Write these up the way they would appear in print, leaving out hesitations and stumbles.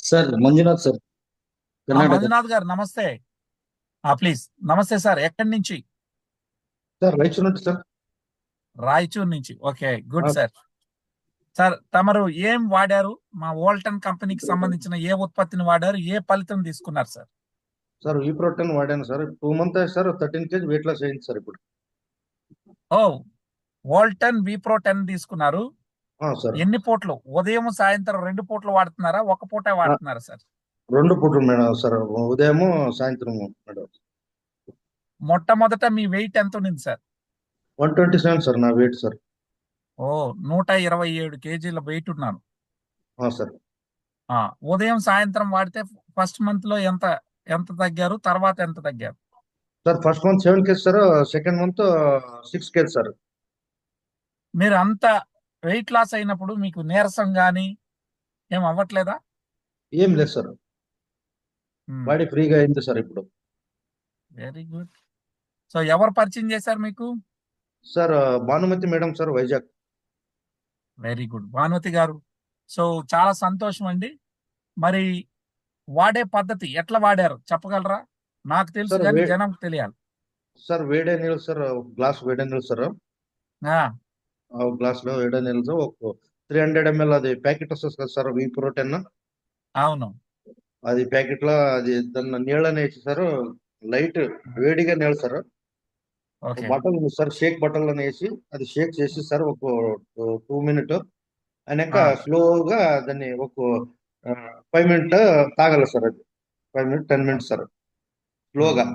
Sir Manjunath sir, Karnataka. Manjunath గారు నమస్తే. Please. నమస్తే సార్, ఎక్కడి నుంచి? సార్ రైట్ నుండి సార్. రాయచూర్ నుంచి. ఓకే, ఆ, గుడ్ సార్. సార్ తమరు ఏం వాడారు? మా వోల్టన్ కంపెనీకి సంబంధించిన ఏ ఉత్పత్తిని వాడారు? ఏ ఫలితం తీసుకున్నారు సార్? సార్ ఈ ప్రోటీన్ వాడాను sir. 2 month sir, 13 kg weight loss అయింది సార్ ఇప్పుడు. ఓ, వోల్టన్ విప్రో 10 తీసుకున్నారు. సార్ ఎన్ని పూటలు? ఉదయం సాయంత్రం 2 పూటలు వాడుతున్నారా, ఒక పూట వాడుతున్నారా సార్? 2 పూటలు మేడం సార్, ఉదయము సాయంత్రం మేడం. మొట్టమొదట మీ వెయిట్ ఎంత ఉంది సార్? 127 సార్ నా వెయిట్ సార్. ఓ, 127 కేజీల వెయిట్ ఉన్నాను. సార్ ఉదయం సాయంత్రం వాడితే ఫస్ట్ మంత్ లో ఎంత ఎంత తగ్గారు, తర్వాత ఎంత తగ్గారు? Sir first month 7 kg sir, second month 6 kg sir. మీరు అంత వెయిట్ లాస్ అయినప్పుడు మీకు నీరసం గానీ ఏం అవ్వట్లేదా? ఏం లేదు సార్, బాడీ ఫ్రీగా అయింది సార్ ఇప్పుడు. Very good. సో ఎవరు పరిచయం చేశారు మీకు? Sir Bhanumathi madam sir, Vizag. Very good, Bhanumathi గారు. సో చాలా సంతోషం అండి. మరి వాడే పద్ధతి ఎట్లా వాడారు చెప్పగలరా? నాకు తెలుసు సార్ కానీ జనంకు తెలియాలి. సార్ వేడే నీళ్ళు సార్, ఒక గ్లాస్ వేడే నీళ్ళు సార్. ఆ, ఒక గ్లాస్ లో వేడే నీళ్ళు ఒక 300 ml అది ప్యాకెట్ వస్తుంది కదా సార్, వి ప్రోటీన్. అవును. అది ప్యాకెట్ లో అది దాన్ని నీళ్ళని వేసి సార్, లైట్ వేడిగా నీళ్ళు సార్. ఓకే. బట్టలు ఉంది సార్, షేక్ బట్టలు వేసి అది షేక్ చేసి సార్ ఒక 2 minute అయినాక స్లోగా దాన్ని ఒక 5 minute తాగాలి సార్. అది 5 minute 10 minutes సార్, స్లోగా.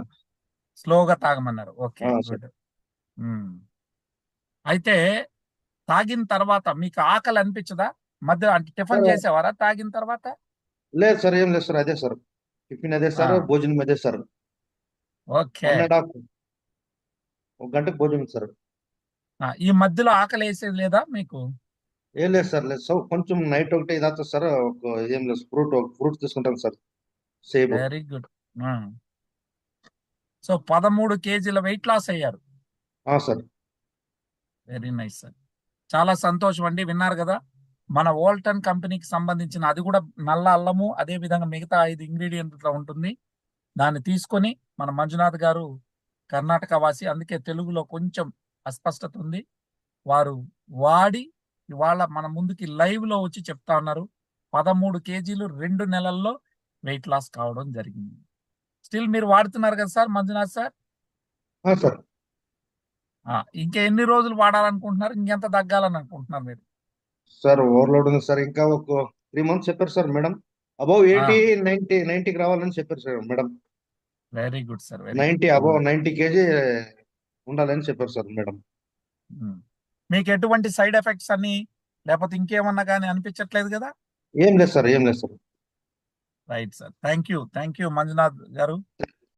స్లోగా తాగమన్నారు. Okay, sir good. అయితే తాగిన తర్వాత మీకు ఆకలి అనిపించదా? మధ్య అంటే టిఫిన్ చేసేవారా తాగిన తర్వాత? లేదు సార్, ఏం లేదు సార్, అదే సార్ టిఫిన్, అదే సార్ భోజనం అదే సార్. ఓకే. 1.5 ఒక గంటకు భోజనం సార్. ఈ మధ్యలో ఆకలి వేసేది లేదా మీకు? ఏం లేదు సార్, లేదు సార్, కొంచెం నైట్ ఒకటి ఇదవుతుంది సార్. ఏం లేదు, ఫ్రూట్ తీసుకుంటాను సార్, సేబు. Very good. సో 13 కేజీల వెయిట్ లాస్ అయ్యారు. సార్. Very nice sir. చాలా సంతోషం అండి. విన్నారు కదా, మన వోల్టన్ కంపెనీకి సంబంధించిన అది కూడా నల్ల అల్లము, అదే విధంగా మిగతా 5 ఇంగ్రీడియంట్లతో ఉంటుంది. దాన్ని తీసుకొని మన మంజునాథ్ గారు కర్ణాటక వాసి, అందుకే తెలుగులో కొంచెం అస్పష్టత ఉంది. వారు వాడి ఇవాళ మన ముందుకి లైవ్ లో వచ్చి చెప్తా ఉన్నారు. 13 కేజీలు 2 నెలల్లో వెయిట్ లాస్ కావడం జరిగింది. స్టిల్ మీరు వాడుతున్నారు కదా సార్ మంజునాథ్ సార్? సార్ ఇంకా ఎన్ని రోజులు వాడాలనుకుంటున్నారు? ఇంకెంత తగ్గాలని అనుకుంటున్నారు మీరు? సార్ ఓవర్లోడ్ ఉంది సార్, ఇంకా ఒక 3 months చెప్పారు సార్ మేడం. అబౌవ్ 80 90కి రావాలని చెప్పారు sir madam. Very good sir, very 90 good. Above 90 kg ఉండాలని చెప్పారు సార్ మేడం. మీకు ఎటువంటి సైడ్ ఎఫెక్ట్స్ అని లేకపోతే ఇంకేమన్నా కానీ అనిపించట్లేదు కదా? ఏం లేదు సార్, ఏం లేదు sir. Right sir, thank you Manjunath గారు.